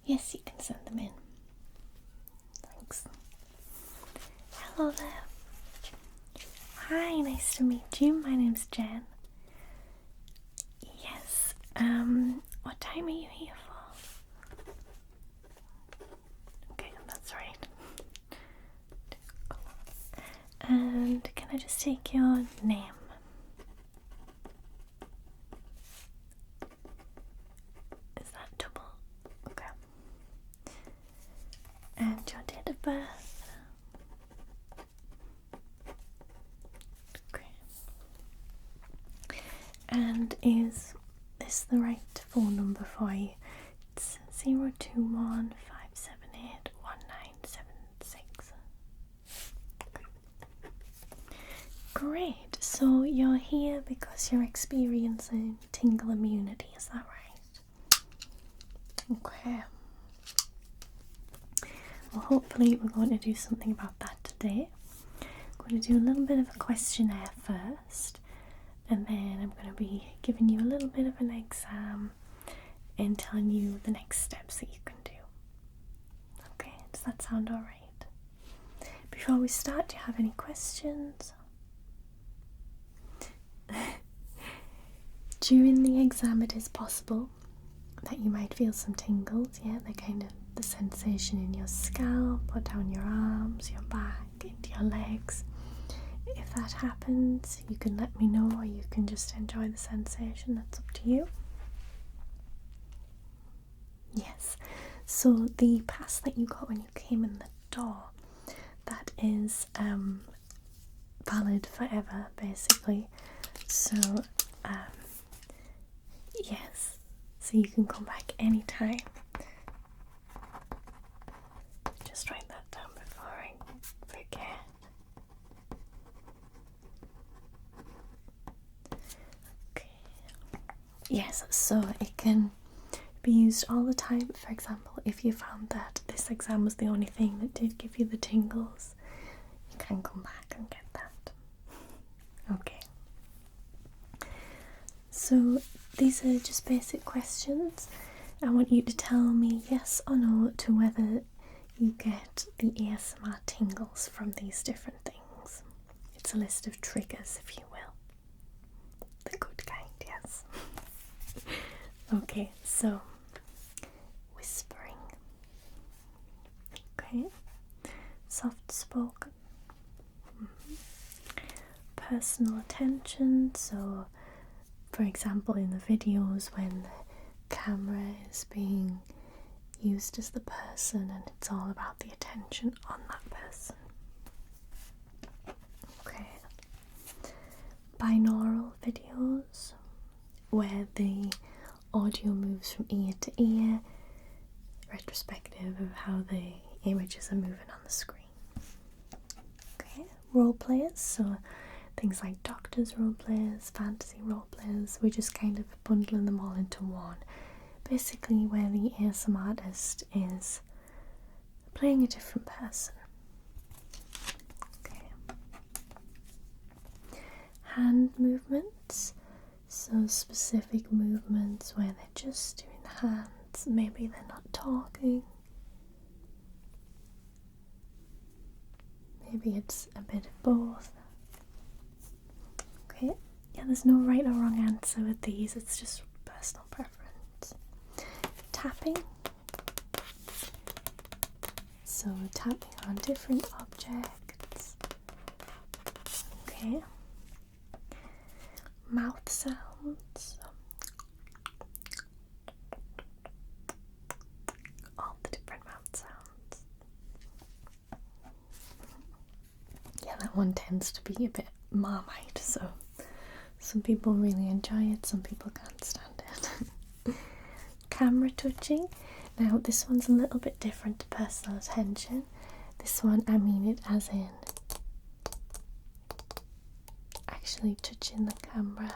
Yes, you can send them in. Thanks. Hello there. Hi, nice to meet you. My name's Jen. Yes, what time are you here for? Okay, that's right. And can I just take your name? Is that double? Okay. And your date of birth? Okay. And is this the right phone number for you? It's 021 578 1976. Great, so you're here because you're experiencing tingle immunity, is that right? Okay. Well, hopefully we're going to do something about that today. I'm going to do a little bit of a questionnaire first, and then I'm going to be giving you a little bit of an exam and telling you the next steps that you can do. Okay, does that sound alright? Before we start, do you have any questions? During the exam it is possible that you might feel some tingles, yeah, they're kind of the sensation in your scalp or down your arms, your back, into your legs. If that happens, you can let me know, or you can just enjoy the sensation, that's up to you. Yes, so the pass that you got when you came in the door, that is valid forever, basically. So yes, so you can come back anytime. Just write that down before I forget. Okay. Yes, so it can be used all the time. For example, if you found that this exam was the only thing that did give you the tingles, you can come back and get that. Okay. So these are just basic questions. I want you to tell me yes or no to whether you get the ASMR tingles from these different things. It's a list of triggers, if you will. The good kind, yes. Okay, so whispering. Okay. Soft spoken. Personal attention, so for example in the videos when the camera is being used as the person and it's all about the attention on that person. Okay. Binaural videos where the audio moves from ear to ear, retrospective of how the images are moving on the screen. Okay. Role players, so things like doctors role players, fantasy role players, we're just kind of bundling them all into one. Basically where the ASMR artist is playing a different person. Okay. Hand movements, so specific movements where they're just doing the hands, maybe they're not talking. Maybe it's a bit of both. Okay, yeah, there's no right or wrong answer with these, it's just personal preference. Tapping. So tapping on different objects. Okay. Mouth sounds. All the different mouth sounds. Yeah, that one tends to be a bit Marmite, so some people really enjoy it, some people can't stand it. Camera touching. Now this one's a little bit different to personal attention. This one, I mean it as in actually touching the camera,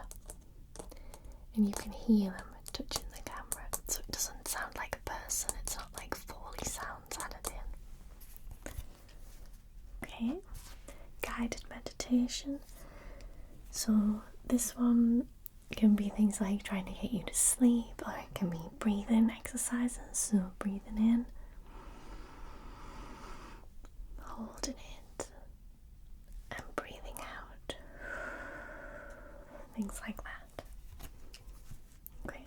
and you can hear them touching the camera, so it doesn't sound like a person, it's not like Foley sounds added in. Okay. Guided meditation. So this one It can be things like trying to get you to sleep, or it can be breathing exercises, so breathing in, holding it, and breathing out. Things like that. Okay.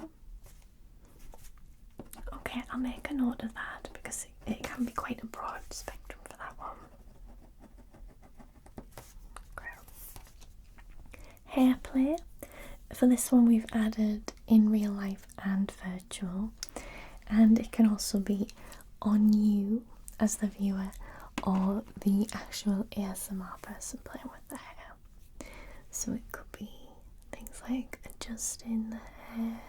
Okay, I'll make a note of that because it can be quite a broad spectrum for that one. Okay. Hair play. For this one we've added in real life and virtual, and it can also be on you as the viewer or the actual ASMR person playing with the hair. So it could be things like adjusting the hair,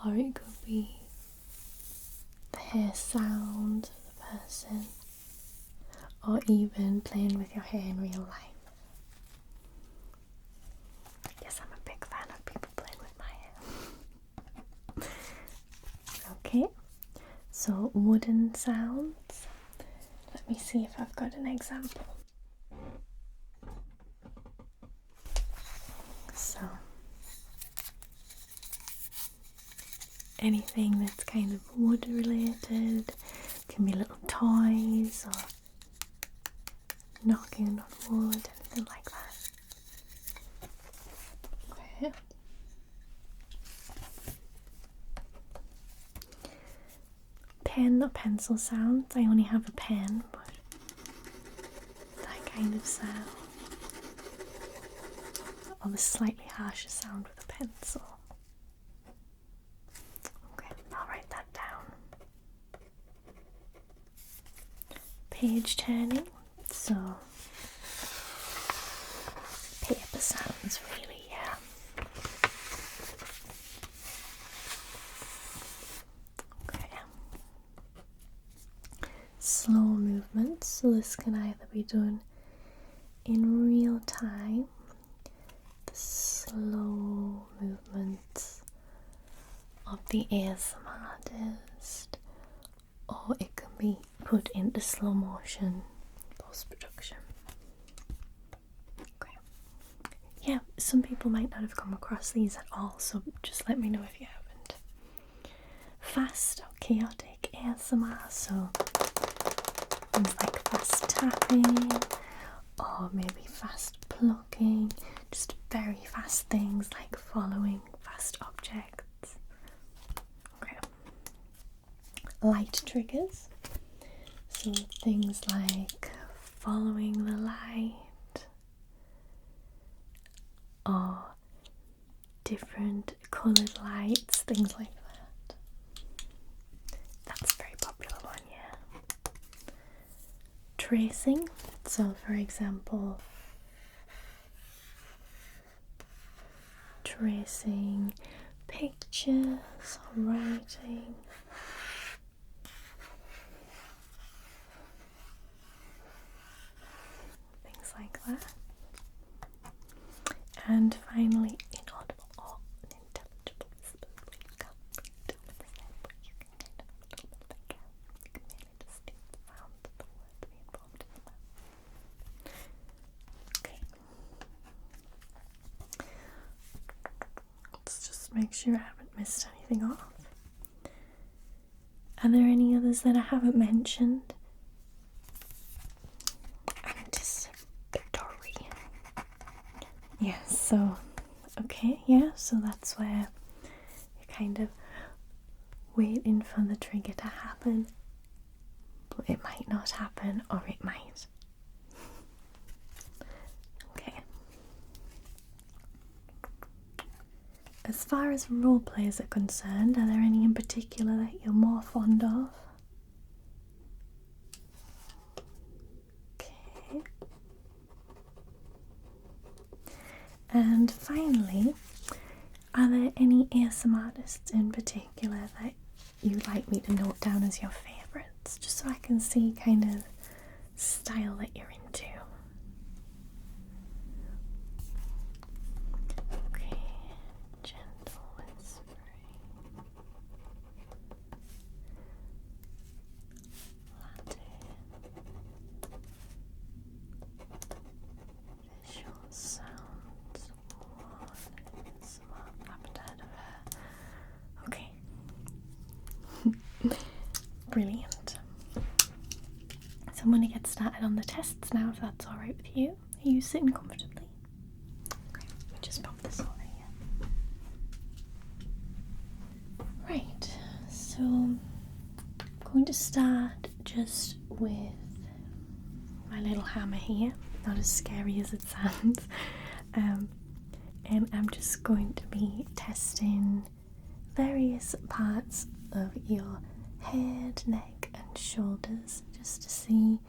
or it could be the hair sound of the person, or even playing with your hair in real life. Yes, I'm a big fan of people playing with my hair. Okay, so wooden sounds. Let me see if I've got an example. So, anything that's kind of wood related, can be little toys or knocking on wood, anything like that. Okay. Pen or pencil sounds. I only have a pen, but that kind of sound. Or the slightly harsher sound with a pencil. Okay, I'll write that down. Page turning. So, paper sounds really, yeah. Okay. Slow movements. So this can either be done in real time, the slow movements of the ASMR artist, or it can be put into slow motion post-production. Okay. Yeah, some people might not have come across these at all, so just let me know if you haven't. Fast or chaotic ASMR, so things like fast tapping, or maybe fast plucking, just very fast things like following fast objects. Okay. Light triggers, so things like following the light, or different coloured lights, things like that. That's a very popular one, yeah. Tracing, so for example, tracing pictures, writing. Things like that. And finally, inaudible or unintelligible. You can't really tell what they say, but you can kind of have a little bit of a gap. You can really distinct the sound of the word being involved in that. Okay. Let's just make sure I haven't missed anything off. Are there any others that I haven't mentioned? Anticipatory. Yeah, so, okay, yeah, so that's where you're kind of waiting for the trigger to happen, but it might not happen, or it might. Okay. As far as role plays are concerned, are there any in particular that you're more fond of? Okay. And finally, are there any ASMR artists in particular that you'd like me to note down as your favourites, just so I can see kind of style that you're into? Okay, gentle whispering, latte, visual sounds, one ASMR. Brilliant. So I'm going to get started on the tests now, if that's alright with you. Are you sitting comfortably? Okay, let me just pop this over here. Right, so I'm going to start just with my little hammer here. Not as scary as it sounds. And I'm just going to be testing various parts of your head, neck and shoulders just to see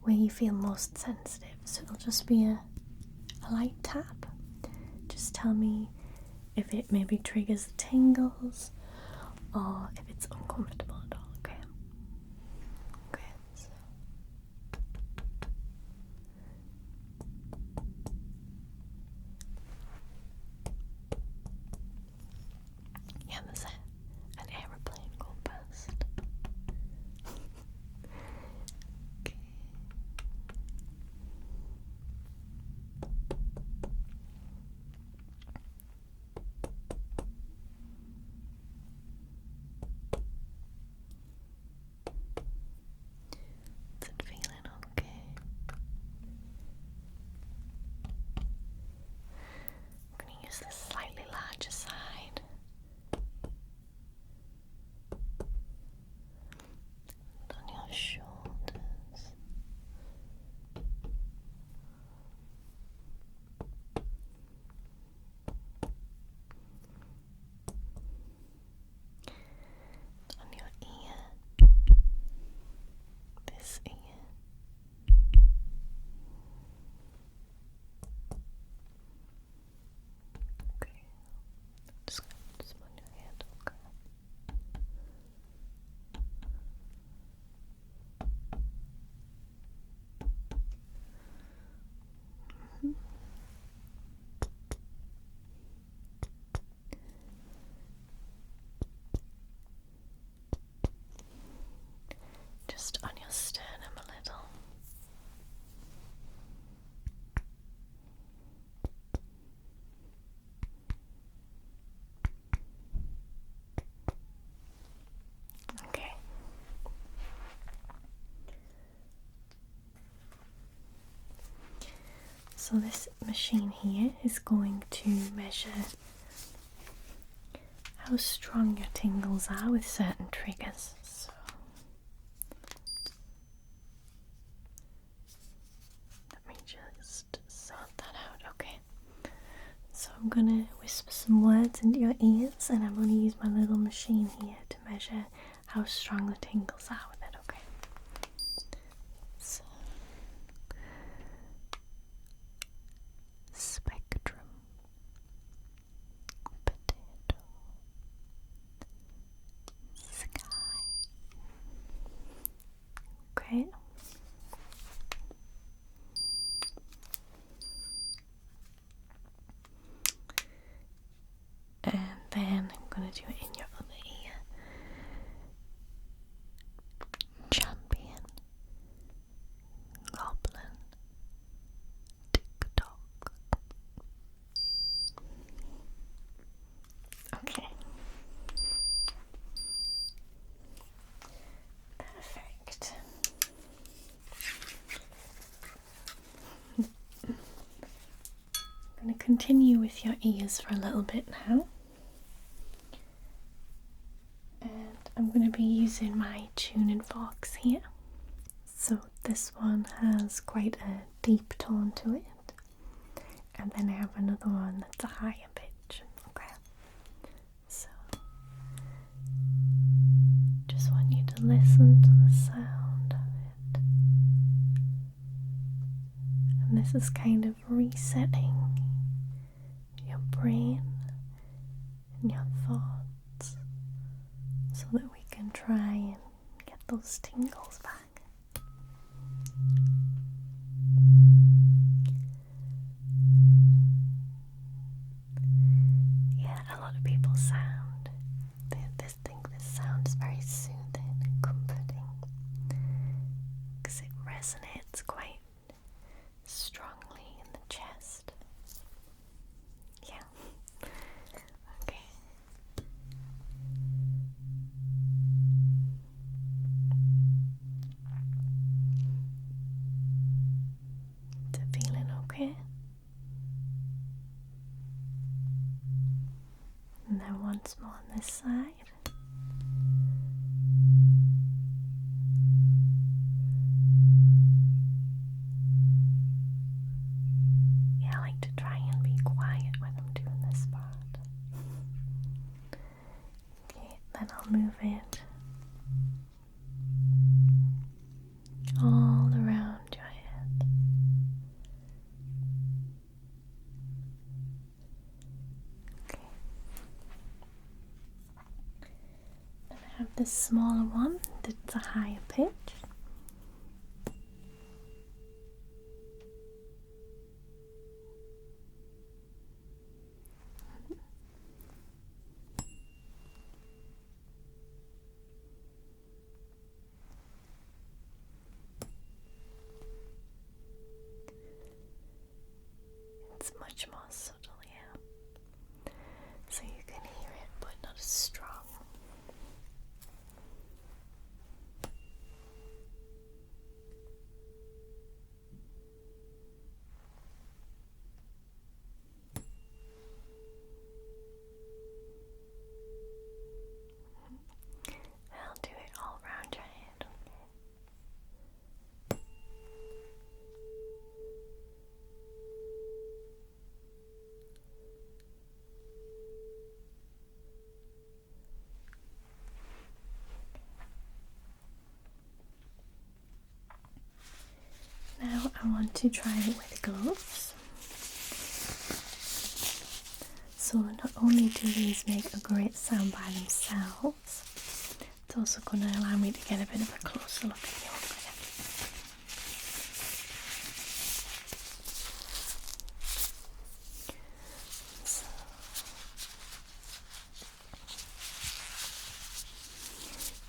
where you feel most sensitive. So it'll just be a light tap. Just tell me if it maybe triggers the tingles or if it's uncomfortable at all, okay? Okay, so yeah, there's an aeroplane going past. Okay. Is it feeling okay? I'm going to use the slightly larger side. On your shoulders. On your ear. This ear. Okay. Just on your head, okay. Just on your sternum a little. Okay. So this machine here is going to measure how strong your tingles are with certain triggers. So let me just sort that out. Okay. So I'm gonna whisper some words into your ears and I'm gonna use my little machine here to measure how strong the tingles are with it, okay? So spectrum, potato, sky. Okay. And then I'm going to do it in your other ear. Champion, goblin, tick-tock. Okay. Perfect. I'm going to continue with your ears for a little bit now. And I'm going to be using my tuning forks here. So this one has quite a deep tone to it. And then I have another one that's a higher pitch. Okay. So just want you to listen to the sound of it. And this is kind of resetting your brain and your thoughts so that we can try and get those tingles back. Yeah, a lot of people think this sound is very soothing and comforting because it resonates quite strongly in the chest. Yeah. Okay. once more on this side. Yeah, I like to try and be quiet when I'm doing this part. Okay, then I'll move it all around your head. Okay. Then I have this smaller one that's a higher pitch. It's much more subtle here, so you can hear it, but not as strong. I'll do it all around your head, okay? Now I want to try it with gloves. So not only do these make a great sound by themselves, it's also going to allow me to get a bit of a closer look at your hair. So,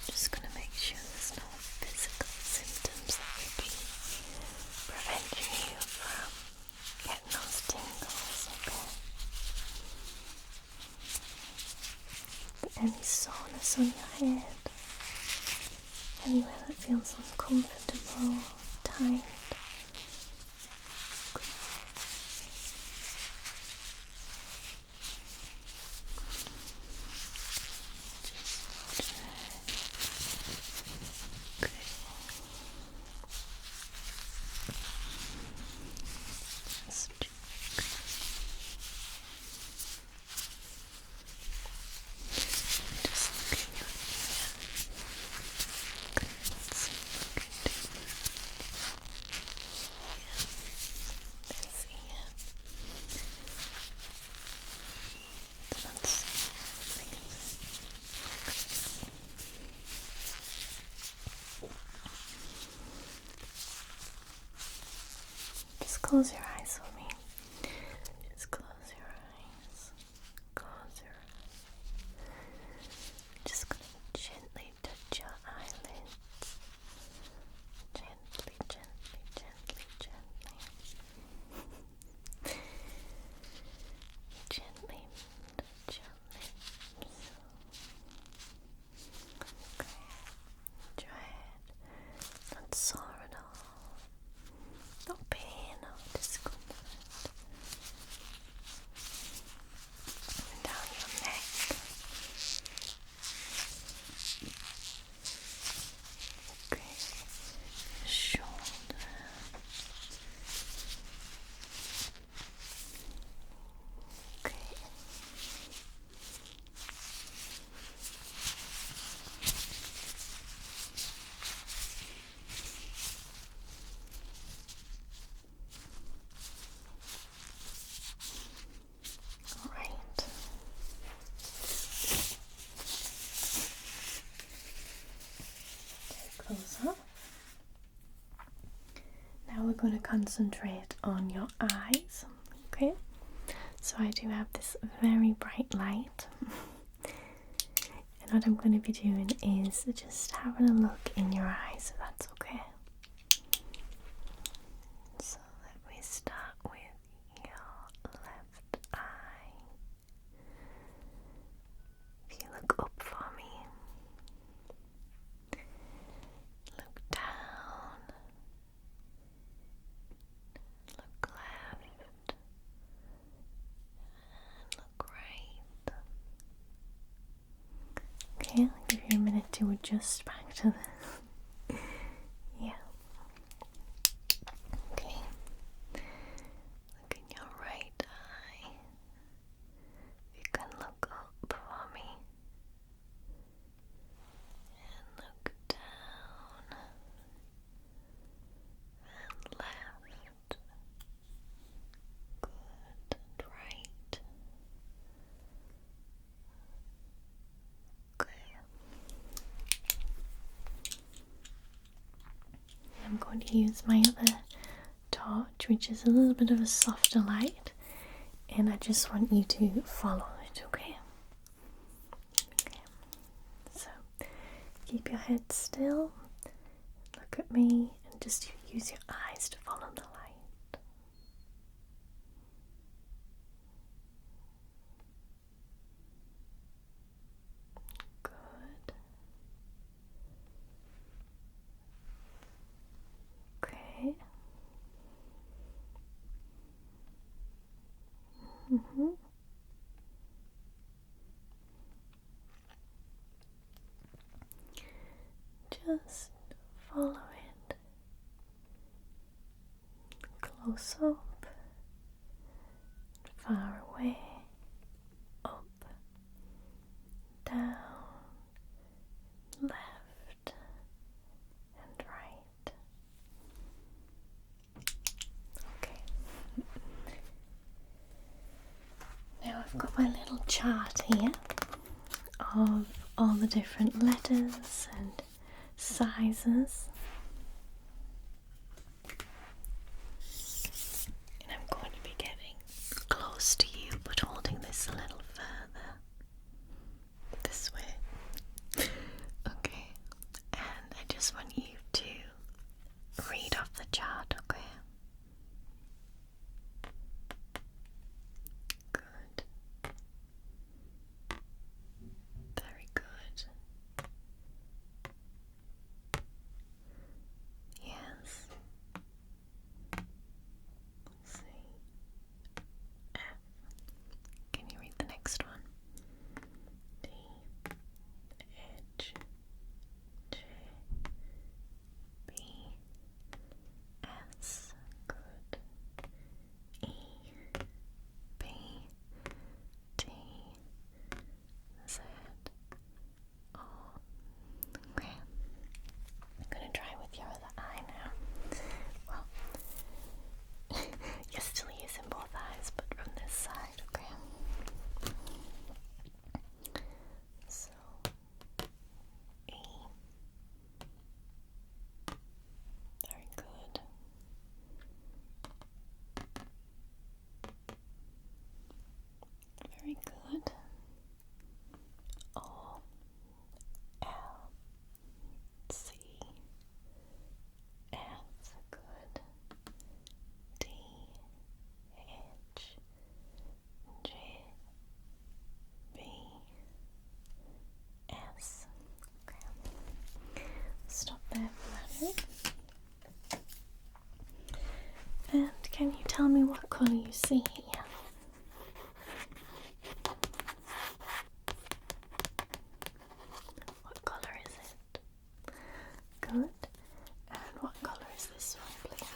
just going to make sure there's no physical symptoms that would be preventing you from getting those tingles, okay? Any soreness on your head, anywhere that feels uncomfortable, tight. Just close your eyes for me. Just close your eyes. Close your eyes. Just gonna gently touch your eyelids. Gently, gently, gently, gently. Gently touch your lips. Okay. Your head. Not sore at all. No pain or discomfort. And down your neck. Okay. Shoulder. Okay. Alright. Close up. Now we're going to concentrate on your eyes. Okay? So I do have this very bright light. And what I'm going to be doing is just having a look in your eyes, if that's okay. So let me start with your left eye. If you look up for me, look down, look left, and look right. to adjust back to the yeah. Okay. Look in your right eye. You can look up for me. And look down. And left. Good. And right. Okay. I'm going to use my other torch, which is a little bit of a softer light, and I just want you to follow it, okay? Okay. So, keep your head still, look at me, and just use your eyes to follow the light. Good. Okay. Just follow it. Close up, far away, up, down, left, and right. Okay. Now I've got my little chart here of all the different letters and sizes. And I'm going to be getting close to you, but holding this a little further. This way. Okay. And I just want you to read off the chart, okay? Good. Very good. Yes. C, F. Can you read the next one? D, H, J, B, S. Good. E, B, T, Z, O. Okay. I'm going to try with your other eye now. Well, you're still using both eyes, but from this side, okay? So, E. Very good. Very good. O, L, C, F. Good. D, H, J, B, S. Okay. Stop there for a minute. And can you tell me what colour you see here? What colour is it? Good. And what colour is this one, please?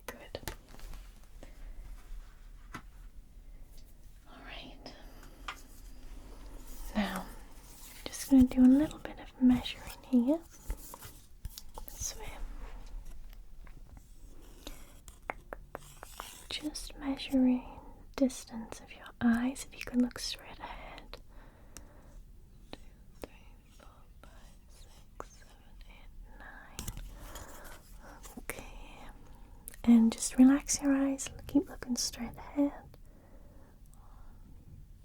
Good. Alright. Now, just going to do a little bit of measuring here. This way. Just measuring distance of your eyes, if you can look straight ahead. 2, 3, 4, 5, 6, 7, 8, 9. Okay. And just relax your eyes, keep looking straight ahead. 1,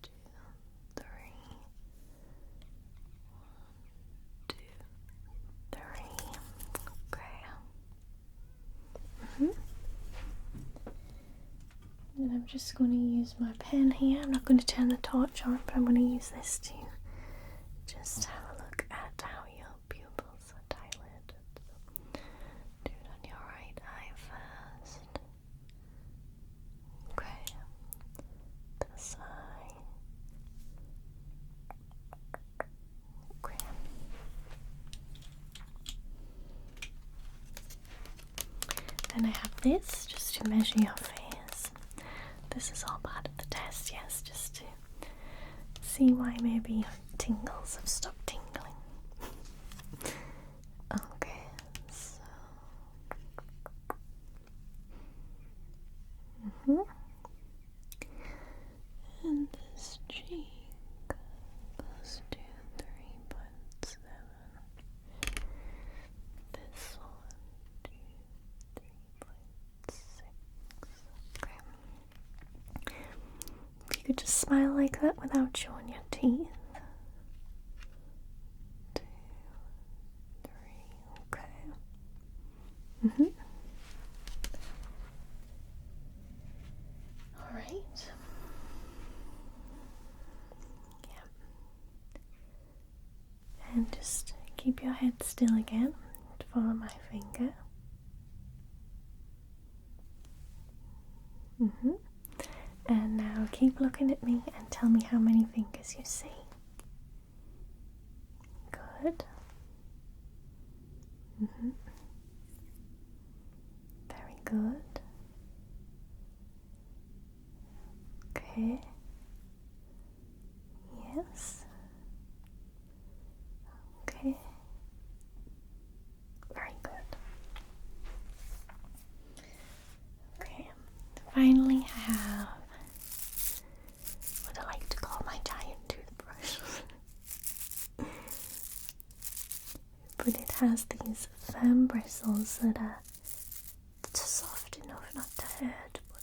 2, 3. 1, 2, 3. Okay. And I'm just going to use my pen here. I'm not going to turn the torch on, but I'm going to use this to just have a look at how your pupils are dilated. So, do it on your right eye first. Okay. This eye. Then I have this just to measure your face. This is all part of the test, yes, just to see why maybe your tingles have stopped tingling. Okay, so. And this cheek goes to 3.7. This one to 3.6. Okay. If you could just smile like that without showing your teeth. 2, 3, okay. Alright. Yeah. And just keep your head still again. Follow my finger. And now keep looking at me and tell me how many fingers you see. Good. Very good. Okay. Yes. Okay. Very good. Okay. Finally, I have what I like to call my giant toothbrush. But it has these firm bristles that are soft enough not to hurt, but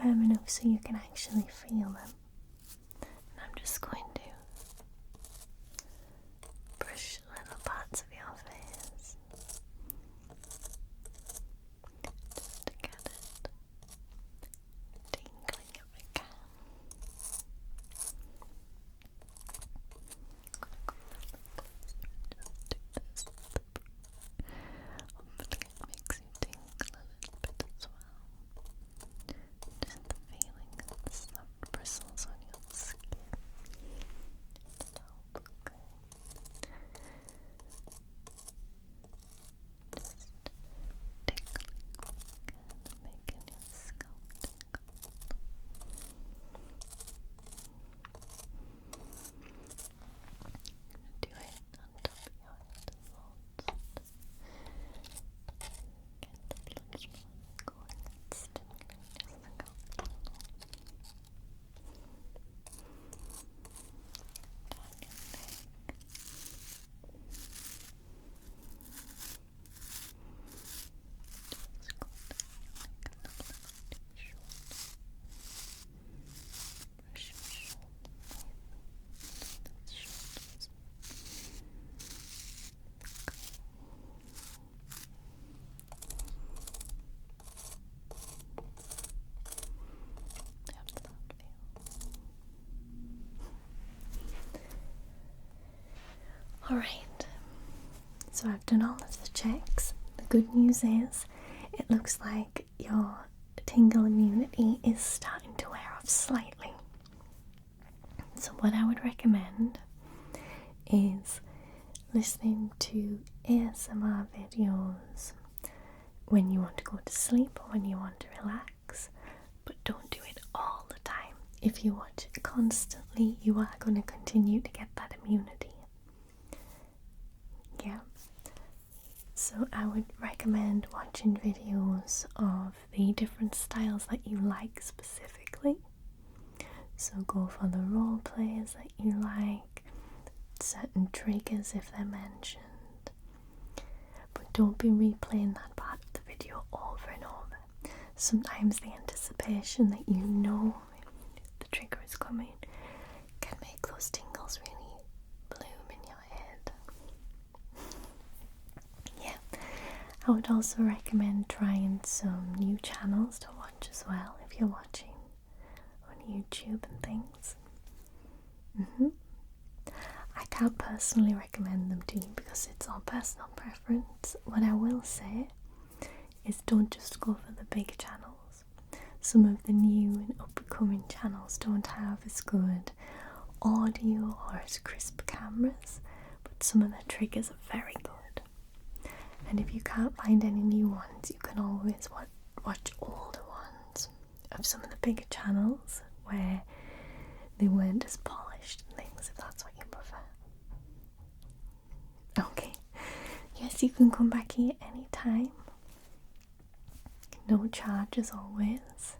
firm enough so you can actually feel them. And I'm just going to brush little parts of your face just to get it tingling if I can. Hopefully it makes you tingle a little bit as well. Just the feeling of the soft bristles on your skin. Okay. Just tickling and making your scalp tingle. Do it on top of your head as well. Get the blood flow going and stimulate your scalp. Down your neck. Just go down your neck and then look to your shoulders. Brush your shoulders. That's shoulders. How does that feel? Alright, so I've done all of the checks. The good news is it looks like your tingle immunity is starting to wear off slightly. So what I would recommend is listening to ASMR videos when you want to go to sleep or when you want to relax, but don't do it all the time. If you watch it constantly, you are going to continue to get that immunity. Yeah. So I would recommend watching videos of the different styles that you like specifically. So go for the role plays that you like, certain triggers if they're mentioned. But don't be replaying that part of the video over and over. Sometimes the anticipation that you know the trigger is coming can make those tingles really bloom in your head. Yeah, I would also recommend trying some new channels to watch as well if you're watching on YouTube and things. I can't personally recommend them to you because it's all personal preference. What I will say is don't just go for the big channels. Some of the new and up-and-coming channels don't have as good audio or as crisp cameras, but some of the triggers are very good. And if you can't find any new ones, you can always watch older ones of some of the bigger channels where they weren't as polished and things, if that's what you prefer. Okay, yes, you can come back here anytime. No charge as always.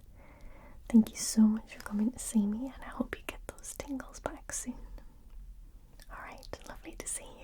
Thank you so much for coming to see me, and I hope you get those tingles back soon. Alright, lovely to see you.